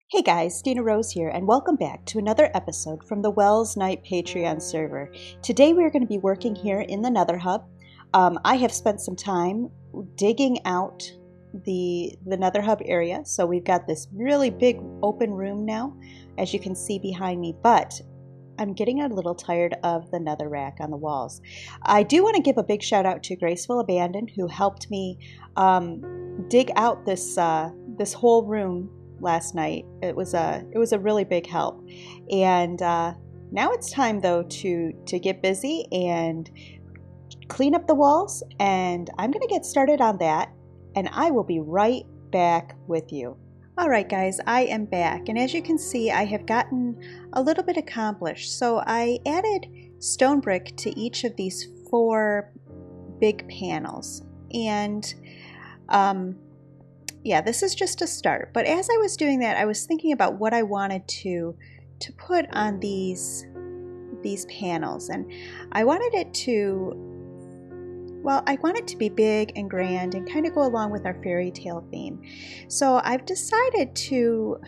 Hey guys, StinaRose here, and welcome back to another episode from the Welsknight Patron Server. Today we're going to be working here in the Nether Hub. I have spent some time digging out the Nether Hub area, so we've got this really big open room now, as you can see behind me, but I'm getting a little tired of the nether rack on the walls. I do want to give a big shout out to Graceful Abandon, who helped me dig out this whole room last night. It was a really big help, and now it's time though to get busy and clean up the walls, and I'm gonna get started on that, and I will be right back with you. Alright guys, I am back, and as you can see I have gotten a little bit accomplished. So I added stone brick to each of these 4 big panels, and yeah, this is just a start. But as I was doing that, I was thinking about what I wanted to put on these panels, and I wanted it to, well, I want it to be big and grand and kind of go along with our fairy tale theme. So I've decided to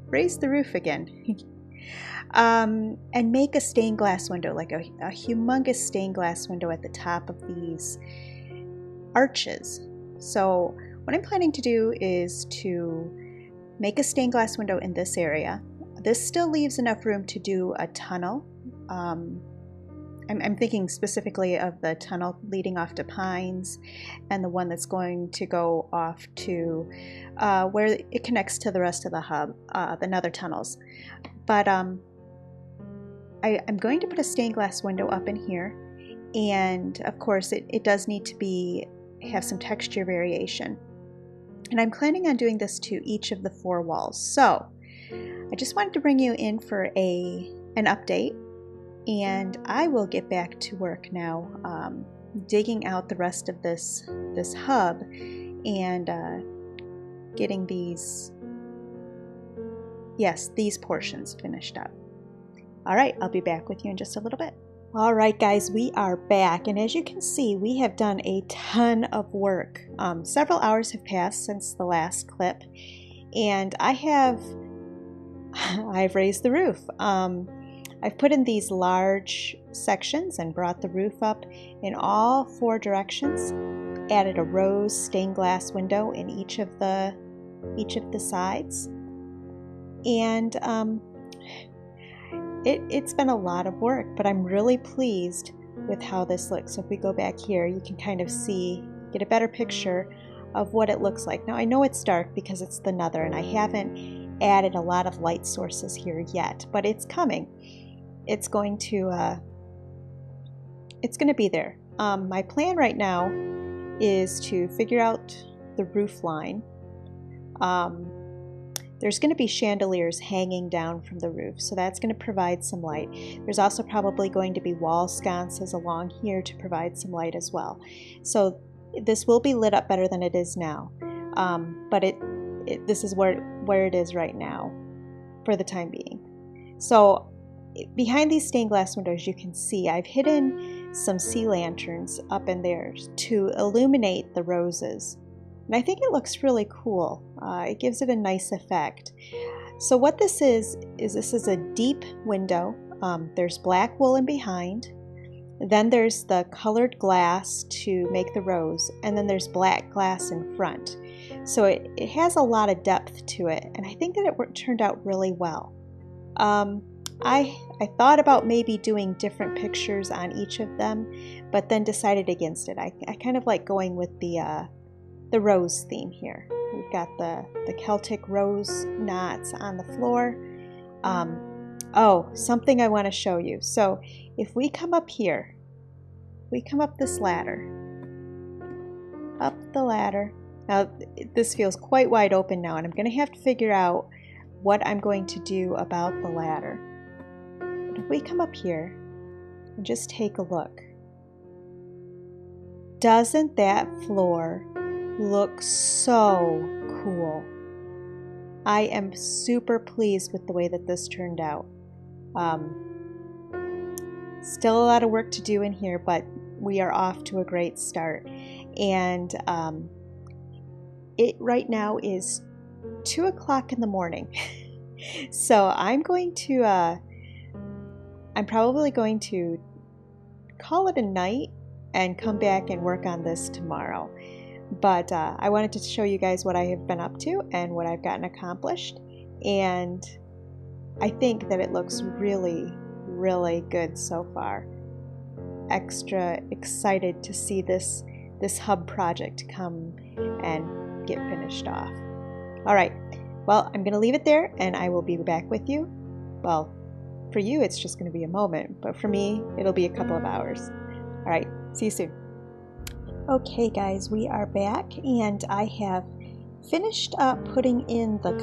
raise the roof again and make a stained glass window, like a humongous stained glass window at the top of these arches. So what I'm planning to do is to make a stained glass window in this area. This still leaves enough room to do a tunnel. I'm thinking specifically of the tunnel leading off to Pines and the one that's going to go off to where it connects to the rest of the hub, the nether tunnels. But I'm going to put a stained glass window up in here, and of course it does need to have some texture variation. And I'm planning on doing this to each of the 4 walls. So I just wanted to bring you in for an update, and I will get back to work now, digging out the rest of this hub and getting these portions finished up. All right, I'll be back with you in just a little bit. All right, guys, we are back, and as you can see, we have done a ton of work. Several hours have passed since the last clip, and I've raised the roof. I've put in these large sections and brought the roof up in all 4 directions. Added a rose stained glass window in each of the sides, and it's been a lot of work, but I'm really pleased with how this looks. So if we go back here, you can kind of get a better picture of what it looks like. Now I know it's dark because it's the nether, and I haven't added a lot of light sources here yet, but it's coming. It's going to be there. My plan right now is to figure out the roof line. There's going to be chandeliers hanging down from the roof, so that's going to provide some light. There's also probably going to be wall sconces along here to provide some light as well. So this will be lit up better than it is now, but this is where it is right now for the time being. So behind these stained glass windows, you can see I've hidden some sea lanterns up in there to illuminate the roses. And I think it looks really cool. It gives it a nice effect. So what this is a deep window. There's black woolen behind. Then there's the colored glass to make the rose. And then there's black glass in front. So it has a lot of depth to it. And I think that it turned out really well. I thought about maybe doing different pictures on each of them, but then decided against it. I kind of like going with the rose theme here. We've got the Celtic rose knots on the floor. Oh, something I want to show you. So if we come up here, we come up this ladder, up the ladder. Now this feels quite wide open now, and I'm going to have to figure out what I'm going to do about the ladder. But if we come up here and just take a look, doesn't that floor look so cool? I am super pleased with the way that this turned out. Still a lot of work to do in here, but we are off to a great start. And it right now is 2 o'clock in the morning. So I'm probably going to call it a night and come back and work on this tomorrow. But I wanted to show you guys what I have been up to and what I've gotten accomplished. And I think that it looks really, really good so far. Extra excited to see this hub project come and get finished off. All right, well, I'm gonna leave it there and I will be back with you. Well, for you, it's just gonna be a moment, but for me, it'll be a couple of hours. All right, see you soon. Okay guys, we are back and I have finished up putting in the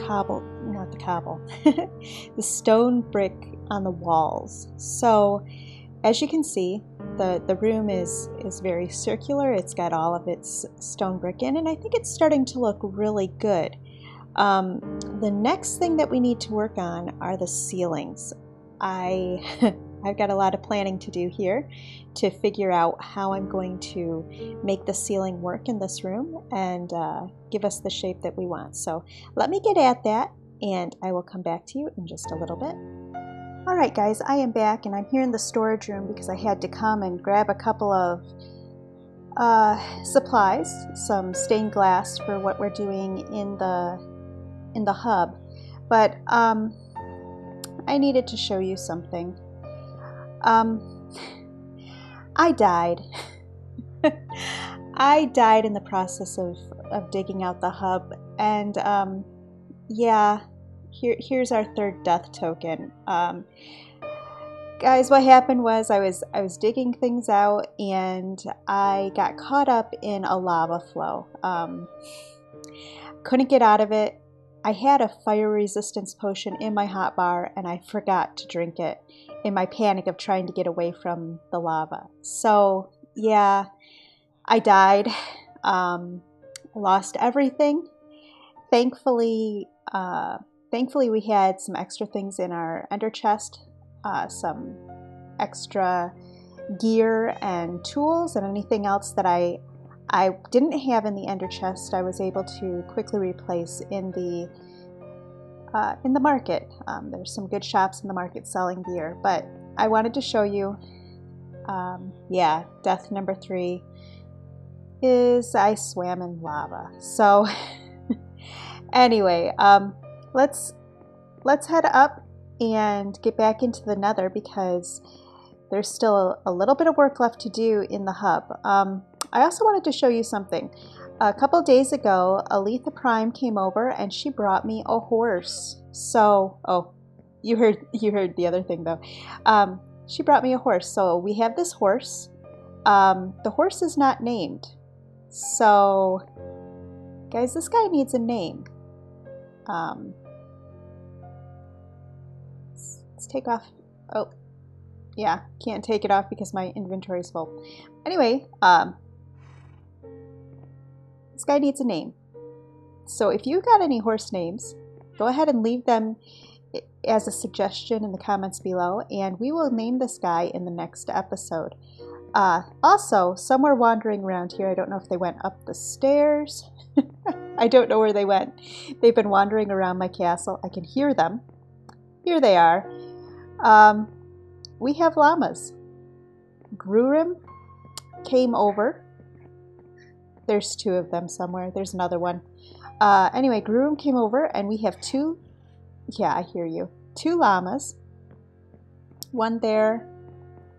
the stone brick on the walls. So as you can see, the room is very circular. It's got all of its stone brick in, and I think it's starting to look really good. The next thing that we need to work on are the ceilings. I've got a lot of planning to do here to figure out how I'm going to make the ceiling work in this room and give us the shape that we want. So let me get at that and I will come back to you in just a little bit. Alright guys, I am back and I'm here in the storage room because I had to come and grab a couple of supplies, some stained glass for what we're doing in the hub. But I needed to show you something. I died. I died in the process of digging out the hub, and yeah, here's our third death token. Guys, what happened was I was digging things out and I got caught up in a lava flow. Couldn't get out of it. I had a fire resistance potion in my hotbar and I forgot to drink it in my panic of trying to get away from the lava. So yeah, I died. I lost everything. Thankfully we had some extra things in our ender chest, some extra gear and tools and anything else that I didn't have in the ender chest. I was able to quickly replace in the market. There's some good shops in the market selling gear, but I wanted to show you, yeah, death number 3 is I swam in lava. So anyway, let's head up and get back into the nether because there's still a little bit of work left to do in the hub. I also wanted to show you something. A couple days ago, Aletha Prime came over and she brought me a horse. So, oh, you heard the other thing though. She brought me a horse. So we have this horse. The horse is not named. So, guys, this guy needs a name. Let's take off. Oh, yeah, can't take it off because my inventory is full. Anyway, this guy needs a name. So if you got any horse names, go ahead and leave them as a suggestion in the comments below, and we will name this guy in the next episode. Also, somewhere wandering around here, I don't know if they went up the stairs. I don't know where they went. They've been wandering around my castle. I can hear them. Here they are. We have llamas. Grurim came over. There's 2 of them somewhere. There's another one. Anyway, Grurim came over and we have 2, yeah, I hear you, 2 llamas. One there.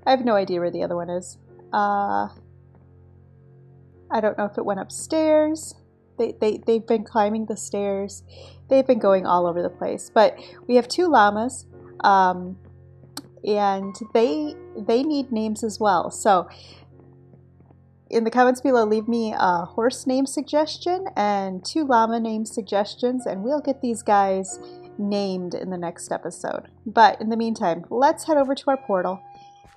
I have no idea where the other one is. I don't know if it went upstairs. They've been climbing the stairs. They've been going all over the place. But we have 2 llamas, and they need names as well. So in the comments below, leave me a horse name suggestion and 2 llama name suggestions, and we'll get these guys named in the next episode. But in the meantime, let's head over to our portal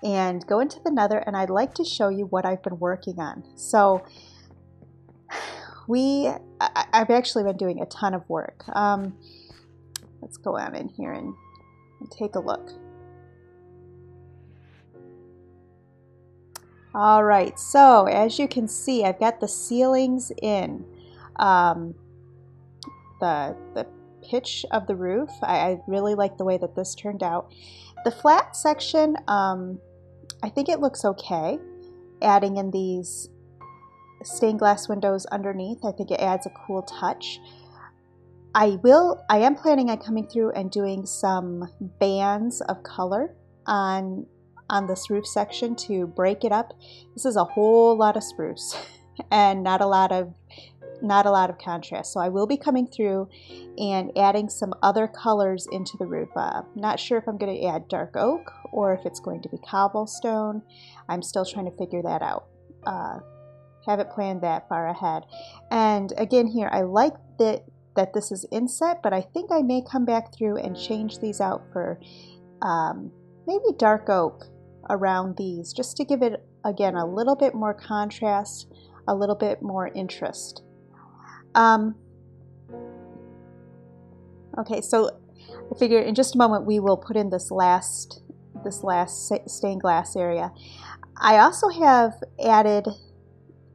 and go into the nether, and I'd like to show you what I've been working on. So I've actually been doing a ton of work. Let's go on in here and take a look. Alright, so as you can see, I've got the ceilings in. The pitch of the roof. I really like the way that this turned out. The flat section, I think it looks okay. Adding in these stained glass windows underneath, I think it adds a cool touch. I am planning on coming through and doing some bands of color on this roof section to break it up. This is a whole lot of spruce and not a lot of contrast. So I will be coming through and adding some other colors into the roof. Not sure if I'm going to add dark oak or if it's going to be cobblestone. I'm still trying to figure that out. Haven't planned that far ahead. And again here, I like that this is inset, but I think I may come back through and change these out for maybe dark oak around these, just to give it, again, a little bit more contrast, a little bit more interest. Okay, so I figure in just a moment we will put in this last stained glass area. I also have added,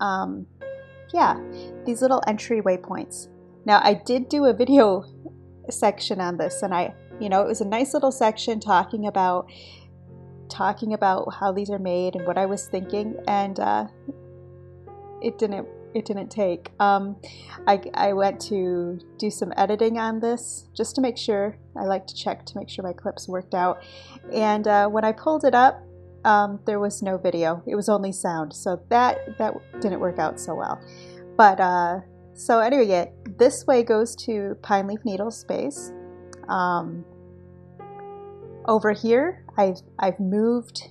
yeah, these little entry waypoints. Now I did do a video section on this, and it was a nice little section talking about how these are made and what I was thinking, and it didn't take. I went to do some editing on this just to make sure. I like to check to make sure my clips worked out, and when I pulled it up, there was no video. It was only sound, so that didn't work out so well. But so anyway, yeah, this way goes to Pine Leaf Needle space. Over here, I've moved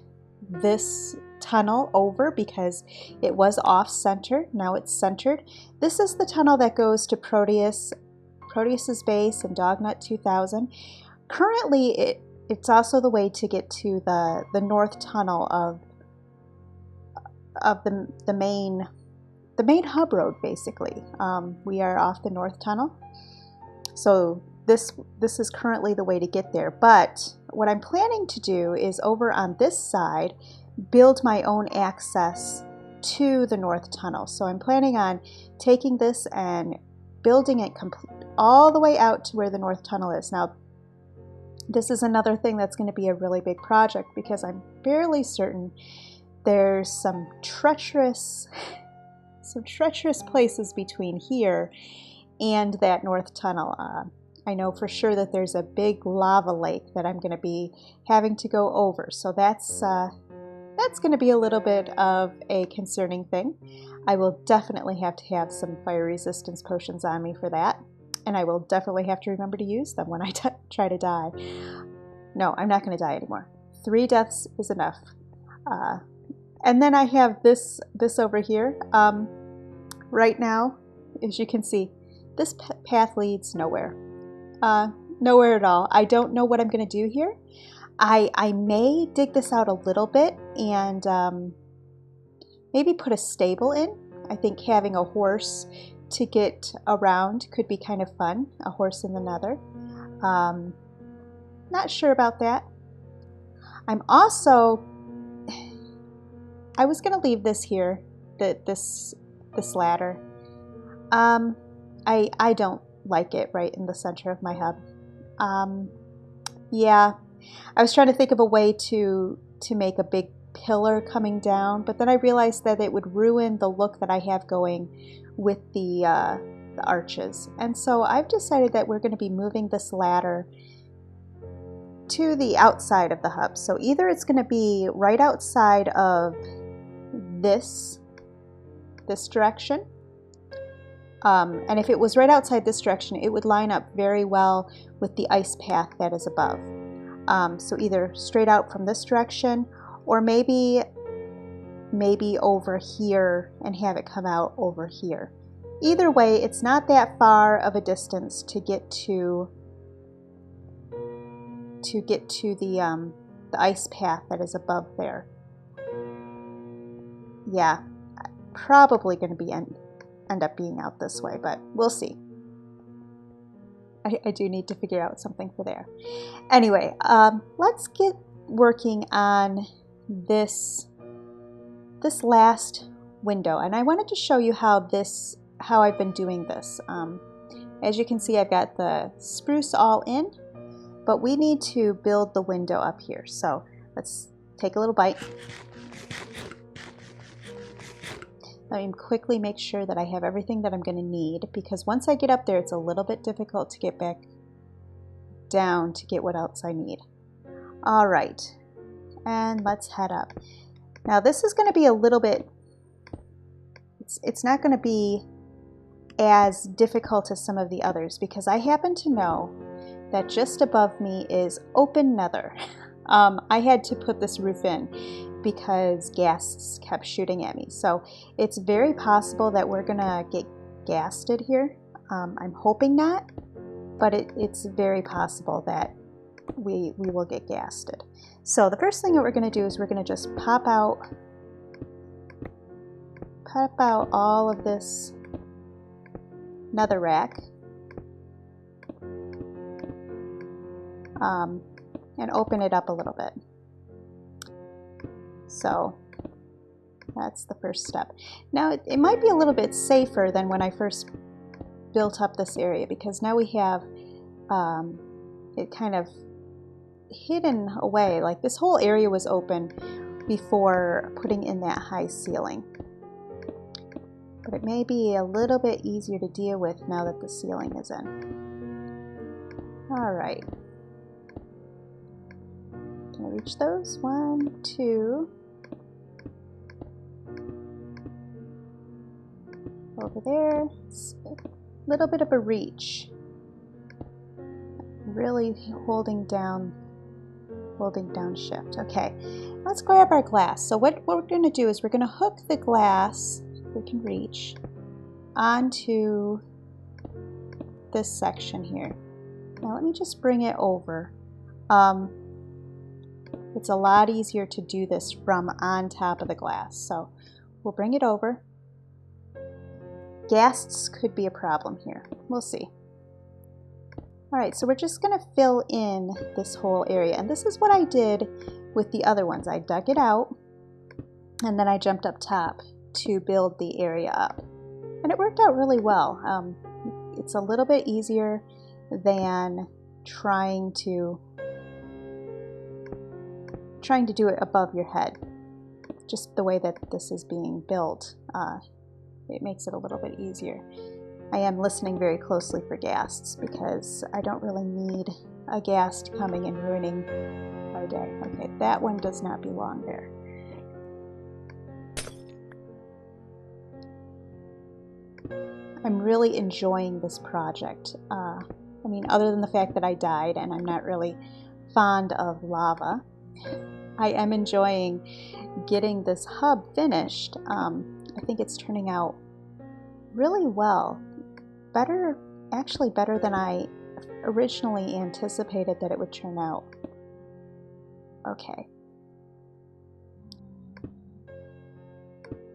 this tunnel over because it was off center. Now it's centered. This is the tunnel that goes to Proteus's base and Dognut 2000. Currently, it's also the way to get to the north tunnel of the main hub road, basically. We are off the north tunnel, so this is currently the way to get there. But what I'm planning to do is over on this side build my own access to the north tunnel. So I'm planning on taking this and building it all the way out to where the north tunnel is. Now, this is another thing that's going to be a really big project because I'm fairly certain there's some treacherous places between here and that north tunnel. I know for sure that there's a big lava lake that I'm going to be having to go over, so that's going to be a little bit of a concerning thing. I will definitely have to have some fire resistance potions on me for that, and I will definitely have to remember to use them when I try to die. No, I'm not going to die anymore. 3 deaths is enough. And then I have this over here. Right now, as you can see, this path leads nowhere. Nowhere at all. I don't know what I'm going to do here. I may dig this out a little bit and maybe put a stable in. I think having a horse to get around could be kind of fun. A horse in the nether. Not sure about that. I'm also... I was going to leave this here, this ladder. I don't like it right in the center of my hub. Yeah, I was trying to think of a way to make a big pillar coming down, but then I realized that it would ruin the look that I have going with the arches. And so I've decided that we're going to be moving this ladder to the outside of the hub. So either it's going to be right outside of this direction, and if it was right outside this direction, it would line up very well with the ice path that is above. So either straight out from this direction, or maybe over here and have it come out over here. Either way, it's not that far of a distance to get to the ice path that is above there. Yeah, probably going to be end up being out this way, but we'll see. I do need to figure out something for there. Anyway, let's get working on this last window, and I wanted to show you how I've been doing this. As you can see, I've got the spruce all in, but we need to build the window up here. So let's take a little bite. Let me quickly make sure that I have everything that I'm going to need, because once I get up there, it's a little bit difficult to get back down to get what else I need. All right, and let's head up. Now this is going to be a little bit, it's not going to be as difficult as some of the others, because I happen to know that just above me is open nether. I had to put this roof in because ghasts kept shooting at me. So it's very possible that we're gonna get ghasted here. I'm hoping not, but it's very possible that we will get ghasted. So the first thing that we're gonna do is we're gonna just pop out all of this netherrack. And open it up a little bit. So that's the first step. Now it might be a little bit safer than when I first built up this area, because now we have it kind of hidden away. Like this whole area was open before putting in that high ceiling. But it may be a little bit easier to deal with now that the ceiling is in. All right. Can I reach those? 1, 2. Over there. It's a little bit of a reach. Really holding down shift. Okay, let's grab our glass. So what we're going to do is we're going to hook the glass, if we can reach, onto this section here. Now let me just bring it over. It's a lot easier to do this from on top of the glass. So we'll bring it over. Ghasts could be a problem here. We'll see. All right, so we're just going to fill in this whole area. And this is what I did with the other ones. I dug it out, and then I jumped up top to build the area up. And it worked out really well. It's a little bit easier than trying to do it above your head. Just the way that this is being built, it makes it a little bit easier. I am listening very closely for ghasts because I don't really need a ghast coming and ruining our day. Okay, that one does not belong there. I'm really enjoying this project. I mean, other than the fact that I died and I'm not really fond of lava, I am enjoying getting this hub finished. I think it's turning out really well. Actually better than I originally anticipated that it would turn out. Okay.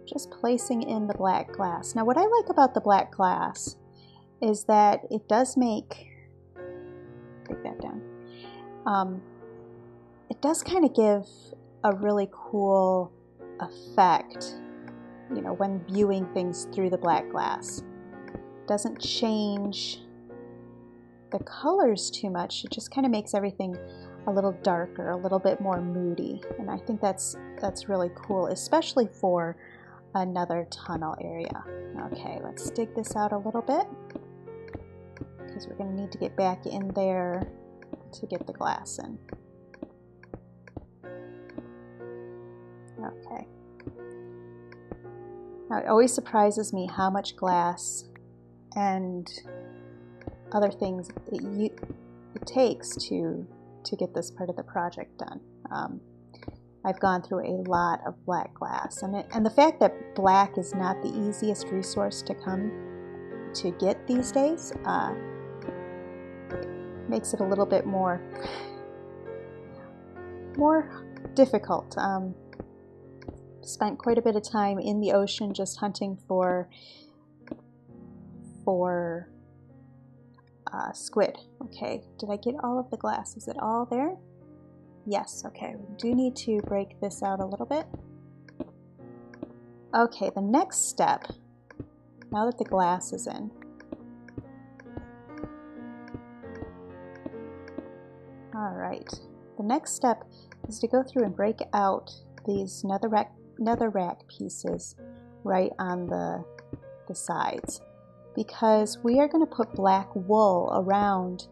Just placing in the black glass. Now what I like about the black glass is that it does make, take that down, it does kind of give a really cool effect, you know, when viewing things through the black glass. It doesn't change the colors too much. It just kind of makes everything a little darker, a little bit more moody. And I think that's really cool, especially for another tunnel area. Okay, let's dig this out a little bit because we're going to need to get back in there to get the glass in. Okay. Now it always surprises me how much glass and other things it takes to get this part of the project done. I've gone through a lot of black glass, and the fact that black is not the easiest resource to come to get these days makes it a little bit more difficult. Spent quite a bit of time in the ocean just hunting for squid. Okay, did I get all of the glass? Is it all there? Yes, okay, we do need to break this out a little bit. Okay, the next step, now that the glass is in, Alright, the next step is to go through and break out these netherrack pieces right on the sides, because we are going to put black wool around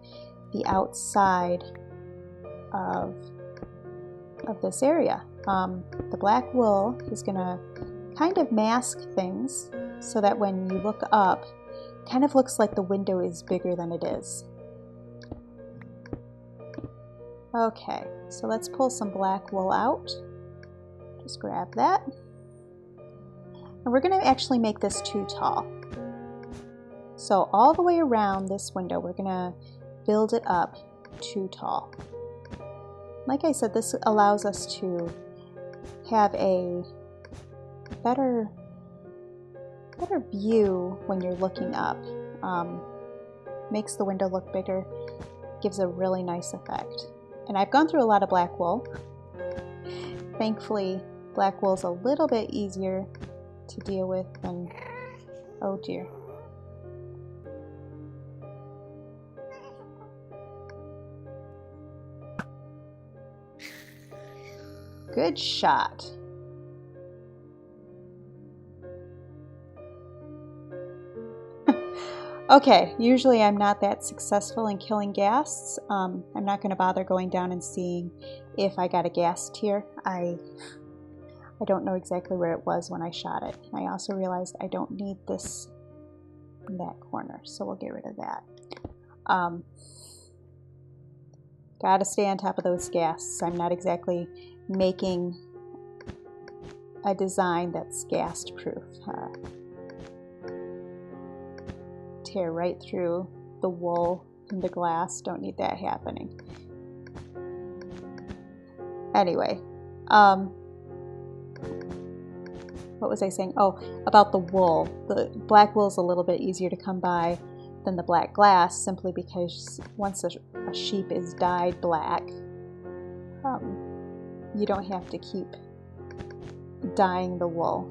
the outside of this area. The black wool is going to kind of mask things so that when you look up, it kind of looks like the window is bigger than it is. Okay, so let's pull some black wool out. Just grab that. And we're going to actually make this too tall. So all the way around this window, we're going to build it up too tall. Like I said, this allows us to have a better view when you're looking up. Makes the window look bigger, gives a really nice effect. And I've gone through a lot of black wool. Thankfully, black wool is a little bit easier to deal with than, oh dear. Good shot. Okay, usually I'm not that successful in killing ghasts. I'm not going to bother going down and seeing if I got a ghast here. I don't know exactly where it was when I shot it. I also realized I don't need this in that corner, so we'll get rid of that. Gotta stay on top of those ghasts. I'm not exactly making a design that's ghast proof. Tear right through the wool and the glass. Don't need that happening. Anyway, what was I saying? Oh, about the wool. The black wool is a little bit easier to come by than the black glass, simply because once a sheep is dyed black, you don't have to keep dyeing the wool.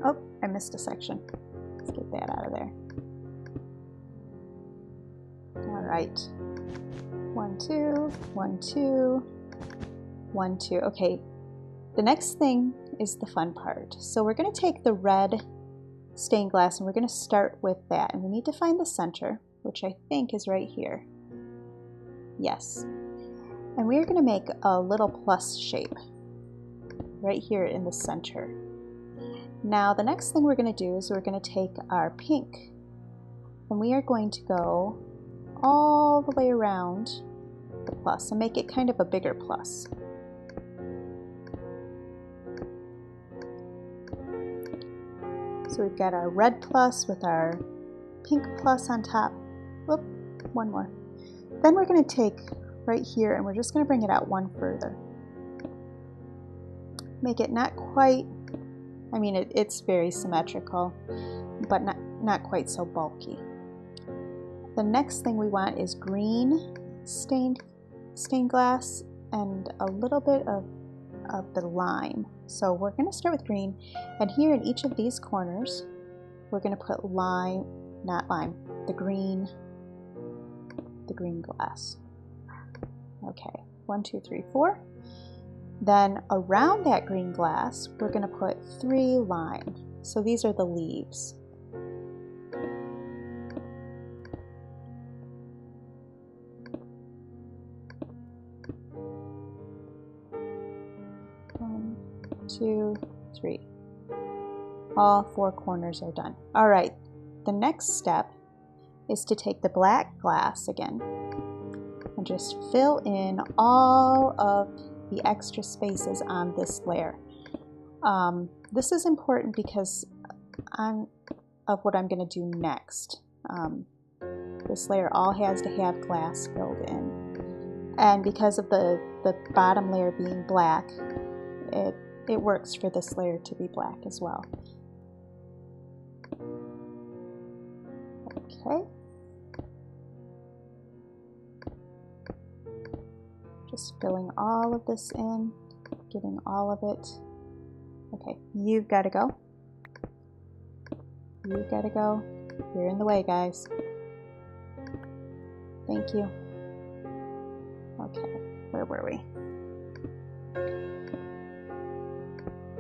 Oh, I missed a section. Let's get that out of there. Alright. 1, 2, 1, 2, 1, 2. Okay, the next thing is the fun part. So we're going to take the red stained glass and we're going to start with that. And we need to find the center, which I think is right here. Yes. And we're going to make a little plus shape right here in the center. Now the next thing we're going to do is we're going to take our pink and we are going to go all the way around the plus and make it kind of a bigger plus. So we've got our red plus with our pink plus on top. Whoop, one more. Then we're going to take right here and we're just going to bring it out one further. Make it not quite, I mean it's very symmetrical, but not quite so bulky. The next thing we want is green stained glass and a little bit of the lime. So we're going to start with green, and here in each of these corners we're going to put the green glass. Okay, 1, 2, 3, 4. Then around that green glass we're going to put 3 lime. So these are the leaves. Two, 3. All 4 corners are done. All right, the next step is to take the black glass again and just fill in all of the extra spaces on this layer. This is important because of what I'm going to do next. This layer all has to have glass filled in, and because of the bottom layer being black, it works for this layer to be black as well. Okay. Just filling all of this in, getting all of it. Okay, you've got to go. You've got to go. You're in the way, guys. Thank you. Okay, where were we?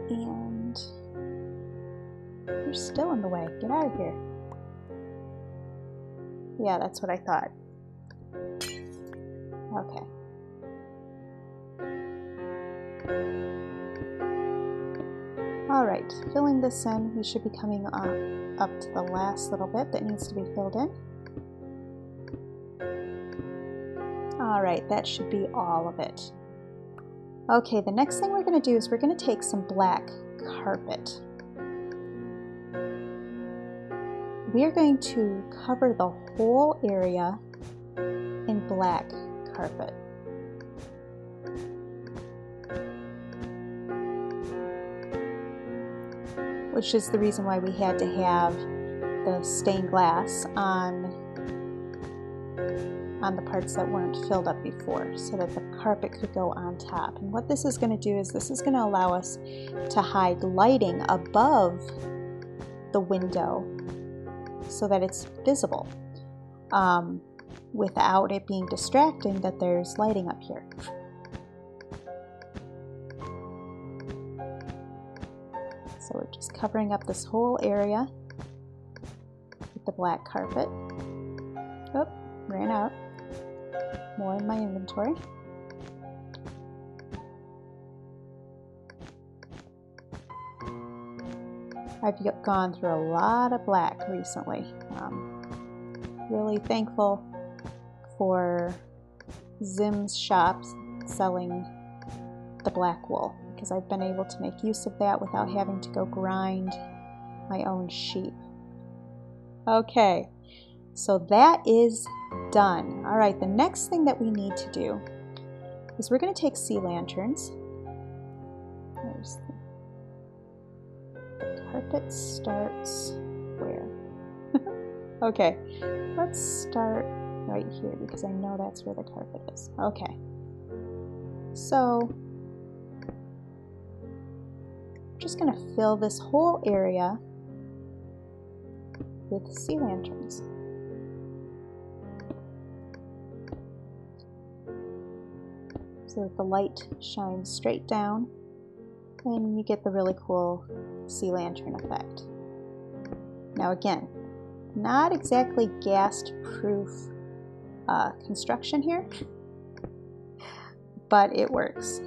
And you're still in the way. Get out of here. Yeah, that's what I thought. Okay. Alright, filling this in, we should be coming up to the last little bit that needs to be filled in. Alright, that should be all of it. Okay, the next thing we're going to do is we're going to take some black carpet. We are going to cover the whole area in black carpet. Which is the reason why we had to have the stained glass on the parts that weren't filled up before, so that the carpet could go on top. And what this is going to do is this is going to allow us to hide lighting above the window so that it's visible without it being distracting that there's lighting up here. So we're just covering up this whole area with the black carpet. Oh, ran out. More in my inventory. I've gone through a lot of black recently. Really thankful for Zim's shops selling the black wool, because I've been able to make use of that without having to go grind my own sheep. Okay, so that is done. All right, the next thing that we need to do is we're going to take sea lanterns. There's the carpet starts where? Okay, let's start right here because I know that's where the carpet is. Okay, so I'm just going to fill this whole area with sea lanterns. So that the light shines straight down and you get the really cool sea lantern effect. Now again, not exactly gas-proof construction here, but it works.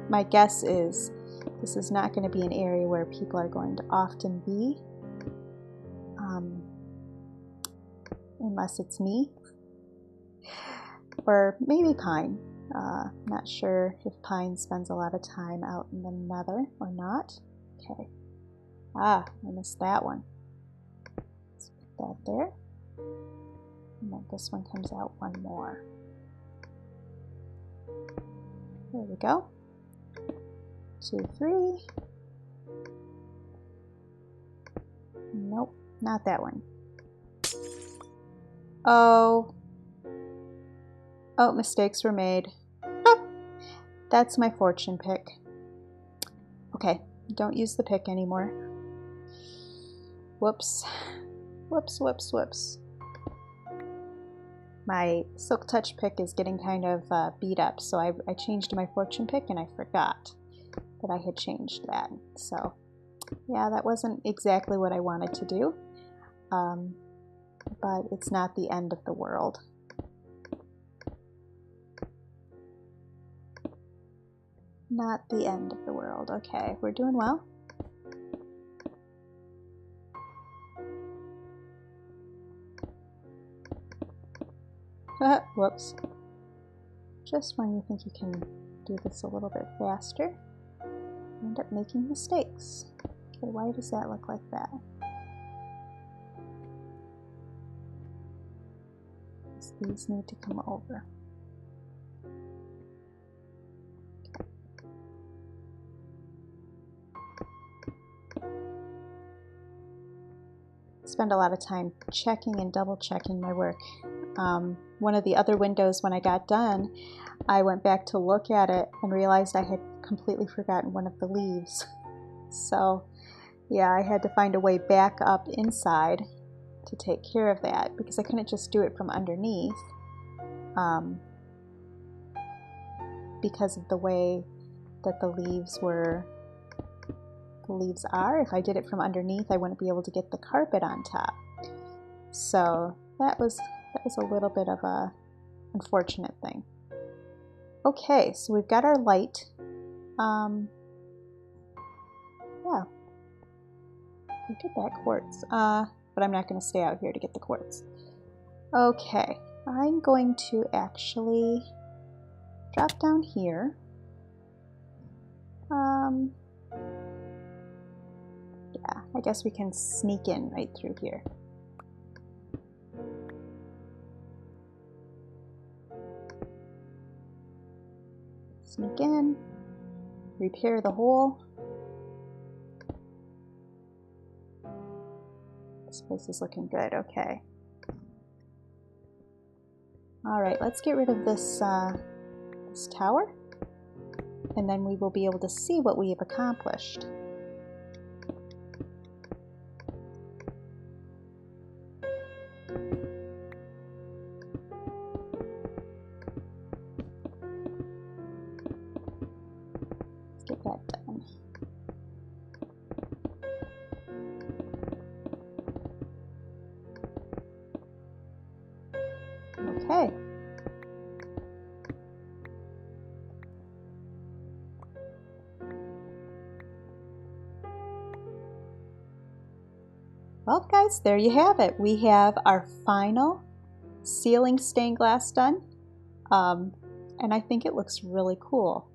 My guess is this is not going to be an area where people are going to often be, unless it's me, or maybe Pine. Not sure if Pine spends a lot of time out in the nether or not. Okay. Ah, I missed that one. Let's put that there. And then this one comes out one more. There we go. 2, 3. Nope, not that one. Oh, mistakes were made. Ah, that's my fortune pick. Okay, don't use the pick anymore. Whoops. Whoops, whoops, whoops. My Silk Touch pick is getting kind of beat up, so I changed to my fortune pick and I forgot that I had changed that. So yeah, that wasn't exactly what I wanted to do, but it's not the end of the world. Not the end of the world. Okay, we're doing well. Whoops. Just when you think you can do this a little bit faster, you end up making mistakes. Okay, why does that look like that? These need to come over. Spend a lot of time checking and double checking my work. One of the other windows, when I got done, I went back to look at it and realized I had completely forgotten one of the leaves. So yeah, I had to find a way back up inside to take care of that because I couldn't just do it from underneath. because of the way that the leaves are. If I did it from underneath, I wouldn't be able to get the carpet on top. So that was a little bit of a unfortunate thing. Okay, so we've got our light. Yeah, we did that quartz, but I'm not going to stay out here to get the quartz. Okay, I'm going to actually drop down here. Yeah, I guess we can sneak in right through here. Sneak in, repair the hole. This place is looking good, okay. Alright, let's get rid of this, this tower, and then we will be able to see what we have accomplished. Let's get that done. Okay. Well, guys, there you have it. We have our final ceiling stained glass done, and I think it looks really cool.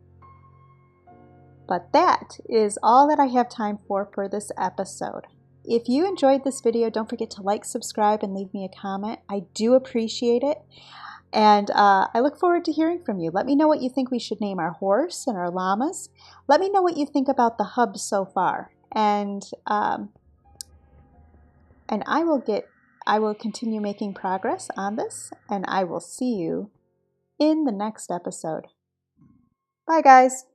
But that is all that I have time for this episode. If you enjoyed this video, don't forget to like, subscribe, and leave me a comment. I do appreciate it. And I look forward to hearing from you. Let me know what you think we should name our horse and our llamas. Let me know what you think about the hub so far. And I will continue making progress on this, and I will see you in the next episode. Bye, guys.